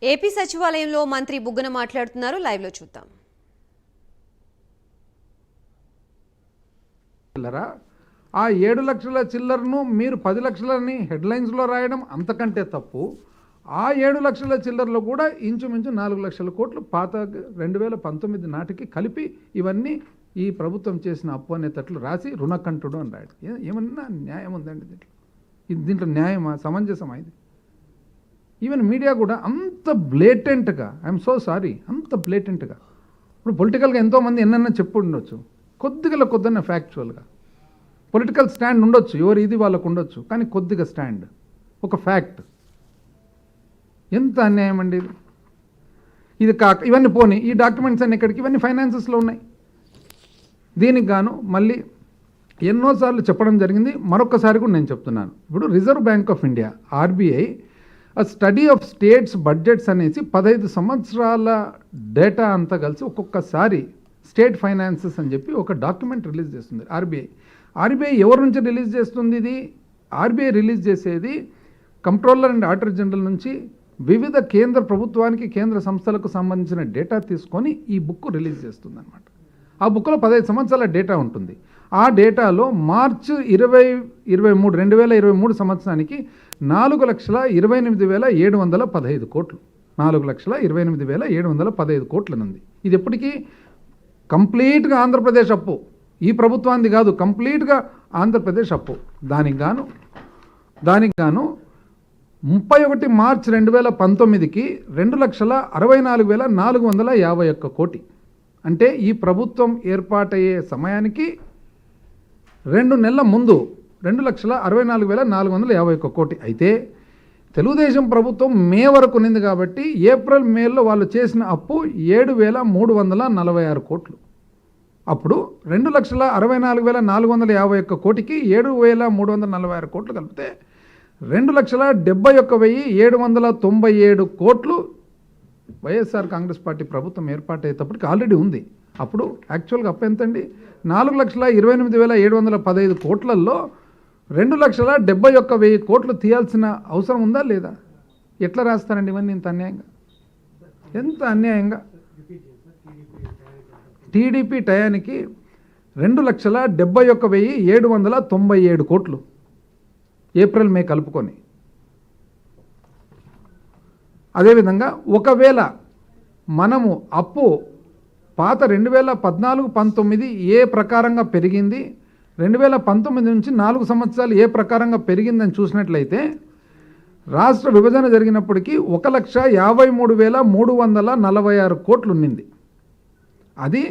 AP సచివాలయంలో మంత్రి బుగ్గన మాట్లాడుతున్నారు. లైవ్ లో చూద్దాం. ఆ 7 లక్షల చిల్లర్ను మీరు 10 లక్షలని హెడ్లైన్స్లో రాయడం అంతకంటే తప్పు. ఆ 7 లక్షల చిల్లర్లో కూడా ఇంచుమించు 4 లక్షల కోట్లు పాత 2019 నాటికి కలిపి ఇవన్నీ ఈ ప్రభుత్వం చేసిన అప్పు అనేటట్లు రాసి రుణకంఠుడు అని రాయడం ఏమన్నా న్యాయం ఉందండి దీంట్లో న్యాయమా, సమంజసమా? ఇది ఈవెన్ మీడియా కూడా అంత బ్లేటెంట్గా, ఐఎమ్ సో సారీ, అంత బ్లేటెంట్గా ఇప్పుడు పొలిటికల్గా ఎంతోమంది ఎన్నన్నా చెప్పు ఉండొచ్చు, కొద్దిగా ఫ్యాక్చువల్గా పొలిటికల్ స్టాండ్ ఉండొచ్చు, ఎవరు ఇది వాళ్ళకు ఉండొచ్చు, కానీ కొద్దిగా స్టాండ్, ఒక ఫ్యాక్ట్. ఎంత అన్యాయం అండి ఇది కాక ఇవన్నీ పోనీ, ఈ డాక్యుమెంట్స్ అన్ని ఎక్కడికి, ఇవన్నీ ఫైనాన్సెస్లో ఉన్నాయి. దీనికి గాను మళ్ళీ ఎన్నోసార్లు చెప్పడం జరిగింది, మరొకసారి కూడా నేను చెప్తున్నాను. ఇప్పుడు reserve bank of India RBI study of states budgets అనేసి 15 సంవత్సరాల డేటా అంతా కలిసి ఒక్కొక్కసారి స్టేట్ ఫైనాన్సెస్ అని చెప్పి ఒక డాక్యుమెంట్ రిలీజ్ చేస్తుంది ఆర్బీఐ ఎవరి నుంచి రిలీజ్ చేస్తుంది? ఇది ఆర్బీఐ రిలీజ్ చేసేది కంట్రోలర్ అండ్ ఆడిటర్ జనరల్ నుంచి వివిధ కేంద్ర ప్రభుత్వానికి, కేంద్ర సంస్థలకు సంబంధించిన డేటా తీసుకొని ఈ బుక్ రిలీజ్ చేస్తుంది అనమాట. ఆ బుక్లో 15 సంవత్సరాల డేటా ఉంటుంది. ఆ డేటాలో మార్చి 2023 సంవత్సరానికి 4,28,715 కోట్లు, 4,28,715 కోట్లనుంది. ఇది ఎప్పటికీ కంప్లీట్గా ఆంధ్రప్రదేశ్ అప్పు, ఈ ప్రభుత్వానికి కాదు, కంప్లీట్గా ఆంధ్రప్రదేశ్ అప్పు. దానికి గాను 31 మార్చి 2019కి 2,64,451 కోటి, అంటే ఈ ప్రభుత్వం ఏర్పాటయ్యే సమయానికి 2 నెలల ముందు 2,64,451 కోటి. అయితే తెలుగుదేశం ప్రభుత్వం మే వరకు ఉన్నింది కాబట్టి ఏప్రిల్ మేలో వాళ్ళు చేసిన అప్పు 7,346 కోట్లు. అప్పుడు 2,64,451 కోటికి 7,346 కోట్లు కలిపితే 2,71,797 కోట్లు వైఎస్ఆర్ కాంగ్రెస్ పార్టీ ప్రభుత్వం ఏర్పాటయ్యేటప్పటికి ఆల్రెడీ ఉంది. అప్పుడు యాక్చువల్గా అప్పు ఎంతండి? 4,28,715 కోట్లలో 2,71,000 కోట్లు తీయాల్సిన అవసరం ఉందా లేదా? ఎట్లా రాస్తారండి ఇవన్నీ ఇంత అన్యాయంగా? ఎంత అన్యాయంగా! టీడీపీ టయానికి 2,71,797 కోట్లు ఏప్రిల్ మే కలుపుకొని. అదేవిధంగా ఒకవేళ మనము అప్పు పాత 2014-19 ఏ ప్రకారంగా పెరిగింది, 2019 నుంచి 4 సంవత్సరాలు ఏ ప్రకారంగా పెరిగిందని చూసినట్లయితే రాష్ట్ర విభజన జరిగినప్పటికీ 1,53,346 కోట్లు ఉన్నింది. అది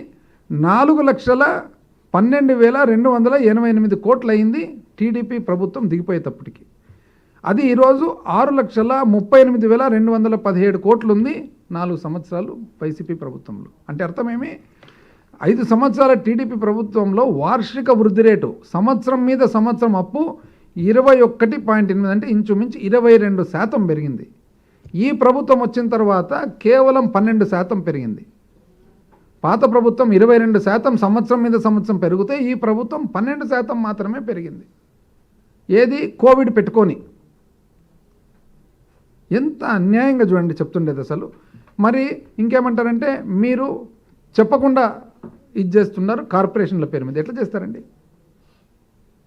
4,12,288 కోట్లు అయింది టీడీపీ ప్రభుత్వం దిగిపోయేటప్పటికి. అది ఈరోజు 6,38,217 కోట్లు ఉంది 4 సంవత్సరాలు వైసీపీ ప్రభుత్వంలో. అంటే అర్థమేమి? 5 సంవత్సరాల టీడీపీ ప్రభుత్వంలో వార్షిక వృద్ధి రేటు సంవత్సరం మీద సంవత్సరం అప్పు 21.8, అంటే ఇంచుమించు 22% పెరిగింది. ఈ ప్రభుత్వం వచ్చిన తర్వాత కేవలం 12% పెరిగింది. పాత ప్రభుత్వం 22% సంవత్సరం మీద సంవత్సరం పెరిగితే ఈ ప్రభుత్వం 12% మాత్రమే పెరిగింది. ఏది? కోవిడ్ పెట్టుకొని. ఎంత అన్యాయంగా చూడండి చెప్తుండేది అసలు. మరి ఇంకేమంటారంటే మీరు చెప్పకుండా ఇది చేస్తున్నారు కార్పొరేషన్ల పేరు మీద. ఎట్లా చేస్తారండి?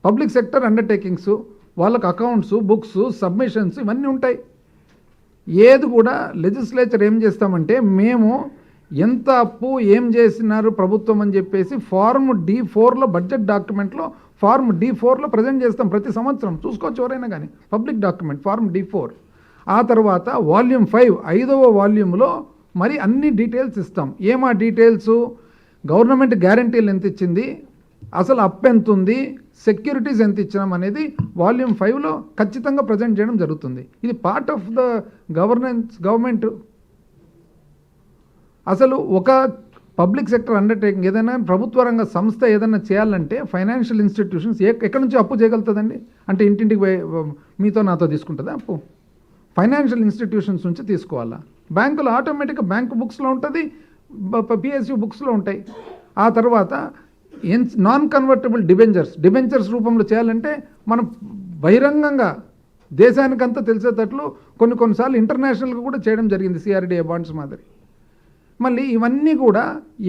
పబ్లిక్ సెక్టర్ అండర్టేకింగ్స్, వాళ్ళకు అకౌంట్స్, బుక్స్, సబ్మిషన్స్ ఇవన్నీ ఉంటాయి. ఏది కూడా లెజిస్లేచర్ ఏం చేస్తామంటే మేము ఎంత అప్పు ఏం చేసినారు ప్రభుత్వం అని చెప్పేసి ఫార్మ్ D4లో, బడ్జెట్ డాక్యుమెంట్లో ఫార్మ్ D4లో ప్రజెంట్ చేస్తాం ప్రతి సంవత్సరం. చూసుకోవచ్చు ఎవరైనా కానీ, పబ్లిక్ డాక్యుమెంట్ ఫార్మ్ D4. ఆ తర్వాత వాల్యూమ్ 5, 5వ వాల్యూమ్లో మరి అన్ని డీటెయిల్స్ ఇస్తాం. ఏమా డీటెయిల్స్? గవర్నమెంట్ గ్యారంటీలు ఎంత ఇచ్చింది, అసలు అప్పు ఎంత ఉంది, సెక్యూరిటీస్ ఎంత ఇచ్చినాం అనేది వాల్యూమ్ 5లో ఖచ్చితంగా ప్రజెంట్ చేయడం జరుగుతుంది. ఇది పార్ట్ ఆఫ్ ద గవర్నమెంట్. అసలు ఒక పబ్లిక్ సెక్టర్ అండర్టేకింగ్ ఏదైనా ప్రభుత్వ రంగ సంస్థ ఏదైనా చేయాలంటే ఫైనాన్షియల్ ఇన్స్టిట్యూషన్స్ ఎక్కడి నుంచి అప్పు చేయగలుగుతుందండి? అంటే ఇంటింటికి మీతో నాతో తీసుకుంటుందా అప్పు? ఫైనాన్షియల్ ఇన్స్టిట్యూషన్స్ నుంచి తీసుకోవాలా? బ్యాంకులు ఆటోమేటిక్గా బ్యాంకు బుక్స్లో ఉంటుంది, పిఎస్యు బుక్స్లో ఉంటాయి. ఆ తర్వాత నాన్ కన్వర్టబుల్ డిబెంచర్స్ రూపంలో చేయాలంటే మనం బహిరంగంగా దేశానికంతా తెలిసేటట్లు కొన్నిసార్లు ఇంటర్నేషనల్గా కూడా చేయడం జరిగింది సిఆర్డిఏ బాండ్స్ మాదిరి. మళ్ళీ ఇవన్నీ కూడా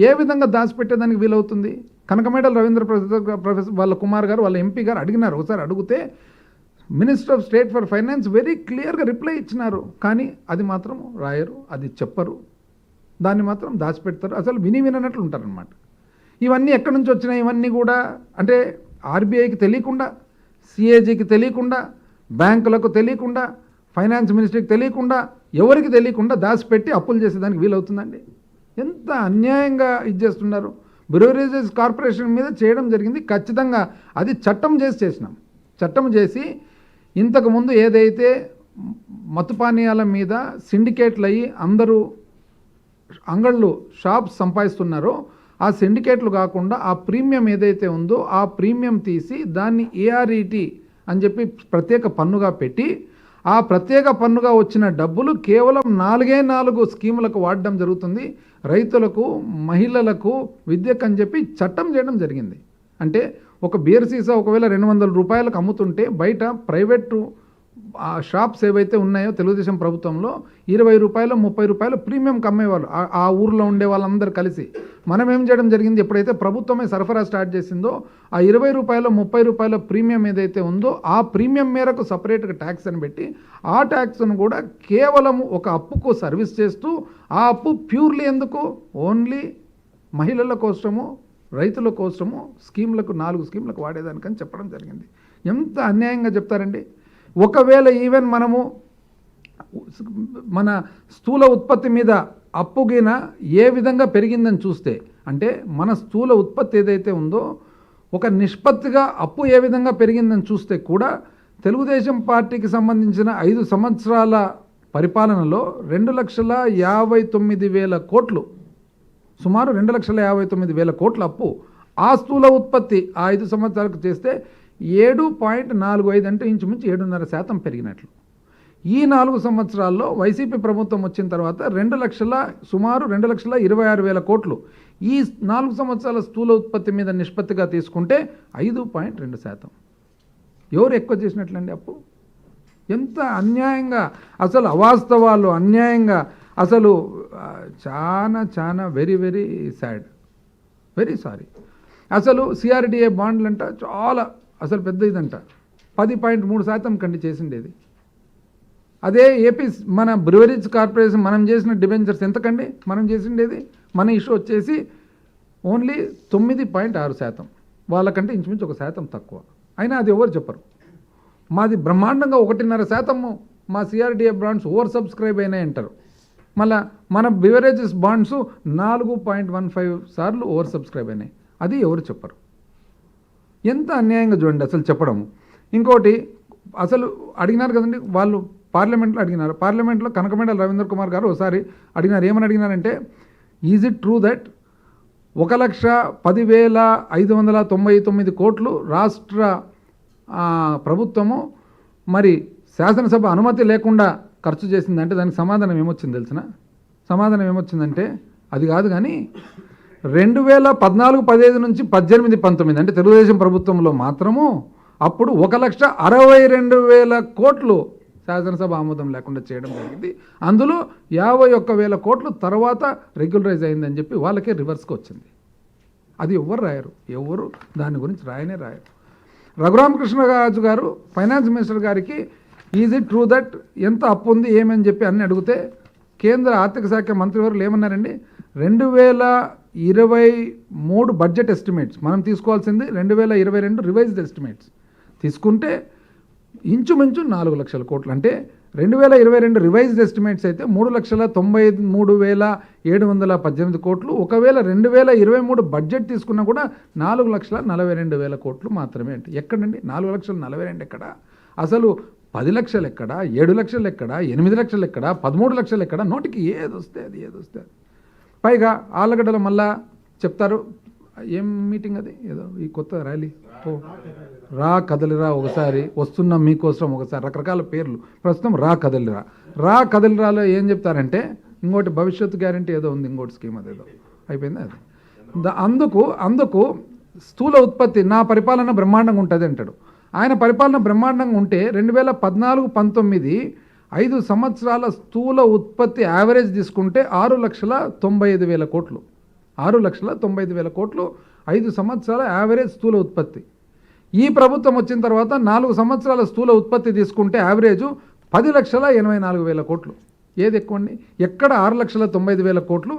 ఏ విధంగా దాచిపెట్టేదానికి వీలవుతుంది? కనకమేడల రవీంద్ర ప్రొఫెసర్ వాళ్ళ కుమార్ గారు వాళ్ళ ఎంపీ గారు అడిగినారు. ఒకసారి అడిగితే minister of state for finance very క్లియర్గా రిప్లై ఇచ్చినారు. కానీ అది మాత్రం రాయరు, అది చెప్పరు, దాన్ని మాత్రం దాచిపెడతారు, అసలు విననట్లు ఉంటారనమాట. ఇవన్నీ ఎక్కడి నుంచి వచ్చినాయి? ఇవన్నీ కూడా అంటే ఆర్బీఐకి తెలియకుండా, సిఏజీకి తెలియకుండా, బ్యాంకులకు తెలియకుండా, ఫైనాన్స్ మినిస్ట్రీకి తెలియకుండా, ఎవరికి తెలియకుండా దాచిపెట్టి అప్పులు చేసేదానికి వీలవుతుందండి? ఎంత అన్యాయంగా ఇచ్చేస్తున్నారు. బ్రూవరేజెస్ కార్పొరేషన్ మీద చేయడం జరిగింది, ఖచ్చితంగా అది చట్టం చేసినాం. చట్టం చేసి ఇంతకుముందు ఏదైతే మత్తుపానీయాల మీద సిండికేట్లు అయ్యి అందరూ అంగళ్ళు షాప్స్ సంపాదిస్తున్నారో ఆ సిండికేట్లు కాకుండా ఆ ప్రీమియం ఏదైతే ఉందో ఆ ప్రీమియం తీసి దాన్ని ఏఆర్ఈటీ అని చెప్పి ప్రత్యేక పన్నుగా పెట్టి ఆ ప్రత్యేక పన్నుగా వచ్చిన డబ్బులు కేవలం 4 స్కీములకు వాడడం జరుగుతుంది. రైతులకు, మహిళలకు, విద్యకు అని చెప్పి చట్టం చేయడం జరిగింది. అంటే ఒక బీర్ సీసా ఒకవేళ 200 రూపాయలకు అమ్ముతుంటే బయట ప్రైవేటు షాప్స్ ఏవైతే ఉన్నాయో తెలుగుదేశం ప్రభుత్వంలో 20 రూపాయలు, 30 రూపాయలు ప్రీమియంకి అమ్మేవాళ్ళు ఆ ఊర్లో ఉండే వాళ్ళందరూ కలిసి. మనం ఏం చేయడం జరిగింది, ఎప్పుడైతే ప్రభుత్వమే సరఫరా స్టార్ట్ చేసిందో ఆ 20 రూపాయలు, 30 రూపాయల ప్రీమియం ఏదైతే ఉందో ఆ ప్రీమియం మేరకు సపరేట్గా ట్యాక్స్ అని పెట్టి ఆ ట్యాక్స్ను కూడా కేవలం ఒక అప్పుకు సర్వీస్ చేస్తూ ఆ అప్పు ప్యూర్లీ ఎందుకు ఓన్లీ మహిళల కోసము, రైతుల కోసము స్కీమ్లకు 4 స్కీమ్లకు వాడేదానికని చెప్పడం జరిగింది. ఎంత అన్యాయంగా చెప్తారండి. ఒకవేళ ఈవెన్ మనము మన స్థూల ఉత్పత్తి మీద అప్పుగిన ఏ విధంగా పెరిగిందని చూస్తే, అంటే మన స్థూల ఉత్పత్తి ఏదైతే ఉందో ఒక నిష్పత్తిగా అప్పు ఏ విధంగా పెరిగిందని చూస్తే కూడా తెలుగుదేశం పార్టీకి సంబంధించిన 5 సంవత్సరాల పరిపాలనలో 2,59,000 కోట్లు, సుమారు 2,59,000 కోట్ల అప్పు ఆ స్థూల ఉత్పత్తి ఆ 5 సంవత్సరాలకు చేస్తే 7.45 అంటే ఇంచుమించు 7.5% పెరిగినట్లు. ఈ 4 సంవత్సరాల్లో వైసీపీ ప్రభుత్వం వచ్చిన తర్వాత సుమారు 2,26,000 కోట్లు ఈ 4 సంవత్సరాల స్థూల ఉత్పత్తి మీద నిష్పత్తిగా తీసుకుంటే 5.2%. ఎవరు ఎక్కువ చేసినట్లండి అప్పు? ఎంత అన్యాయంగా, అసలు అవాస్తవాలు, అన్యాయంగా, అసలు చాలా very very sad, very sorry. అసలు సిఆర్డిఏ బాండ్లు అంట చాలా అసలు పెద్ద ఇదంట 10.3% కండి చేసిండేది. అదే ఏపీ మన బ్రూవరీస్ కార్పొరేషన్ మనం చేసిన డిబెంచర్స్ ఎంతకండి మనం చేసిండేది? మన ఇష్యూ వచ్చేసి ఓన్లీ 9.6%, వాళ్ళకంటే ఇంచుమించు 1% తక్కువ. అయినా అది ఎవరు చెప్పరు. మాది బ్రహ్మాండంగా 1.5% మా సిఆర్డిఏ బాండ్స్ ఓవర్ సబ్స్క్రైబ్ అయినాయి అంటారు. మళ్ళీ మన బివరేజెస్ బాండ్స్ 4.15 సార్లు ఓవర్ సబ్స్క్రైబ్ అయినాయి. అది ఎవరు చెప్పరు. ఎంత అన్యాయంగా చూడండి అసలు చెప్పడము. ఇంకోటి అసలు అడిగినారు కదండి వాళ్ళు, పార్లమెంట్లో అడిగినారు. పార్లమెంట్లో కనకమేడల రవీంద్ర కుమార్ గారు ఒకసారి అడిగినారు. ఏమని అడిగినారంటే, ఈజ్ ఇట్ ట్రూ దట్ 1,10,599 కోట్లు రాష్ట్ర ప్రభుత్వము మరి శాసనసభ అనుమతి లేకుండా ఖర్చు చేసిందంటే దానికి సమాధానం ఏమొచ్చింది తెలిసిన? సమాధానం ఏమొచ్చిందంటే అది కాదు కానీ 2014-15 నుంచి 18-19 అంటే తెలుగుదేశం ప్రభుత్వంలో మాత్రము అప్పుడు 1,62,000 కోట్లు శాసనసభ ఆమోదం లేకుండా చేయడం జరిగింది. అందులో 51,000 కోట్లు తర్వాత రెగ్యులరైజ్ అయిందని చెప్పి వాళ్ళకే రివర్స్కి వచ్చింది. అది ఎవరు రాయరు, ఎవరు దాని గురించి రాయరు. రఘురామకృష్ణరాజు గారు ఫైనాన్స్ మినిస్టర్ గారికి ఈజ్ ఇట్ ట్రూ దట్ ఎంత అప్పు ఉంది ఏమని చెప్పి అన్ని అడిగితే కేంద్ర ఆర్థిక శాఖ మంత్రివర్యులు ఏమన్నారండి, 2023 బడ్జెట్ ఎస్టిమేట్స్ మనం తీసుకోవాల్సింది 2022 రివైజ్డ్ ఎస్టిమేట్స్ తీసుకుంటే ఇంచుమించు 4 లక్షల కోట్లు. అంటే 2022 రివైజ్డ్ ఎస్టిమేట్స్ అయితే 3,93,718 కోట్లు. ఒకవేళ 2023 బడ్జెట్ తీసుకున్నా కూడా 4,42,000 కోట్లు మాత్రమే. అంటే ఎక్కడండి 4,42,000 ఎక్కడ? అసలు 10 లక్షలు ఎక్కడ, 7 లక్షలు ఎక్కడ, 8 లక్షలు ఎక్కడ, 13 లక్షలు ఎక్కడ? నోటికి ఏది వస్తే అది. పైగా ఆళ్ళగడ్డల మళ్ళా చెప్తారు, ఏం మీటింగ్ అది, ఏదో ఈ కొత్త ర్యాలీ, రా కదలిరా ఒకసారి, వస్తున్నాం మీకోసం ఒకసారి, రకరకాల పేర్లు. ప్రస్తుతం రా కదలిరాలో ఏం చెప్తారంటే ఇంకోటి భవిష్యత్తు గ్యారంటీ ఏదో ఉంది, ఇంకోటి స్కీమ్ అదేదో అయిపోయింది అది. అందుకు స్థూల ఉత్పత్తి నా పరిపాలన బ్రహ్మాండంగా ఉంటుంది అంటాడు. ఆయన పరిపాలన బ్రహ్మాండంగా ఉంటే 2014-19 5 సంవత్సరాల స్థూల ఉత్పత్తి యావరేజ్ తీసుకుంటే 6,95,000 కోట్లు. 6,95,000 కోట్లు 5 సంవత్సరాల యావరేజ్ స్థూల ఉత్పత్తి. ఈ ప్రభుత్వం వచ్చిన తర్వాత 4 సంవత్సరాల స్థూల ఉత్పత్తి తీసుకుంటే యావరేజు 10,84,000 కోట్లు. ఏది ఎక్కువండి? ఎక్కడ 6,95,000 కోట్లు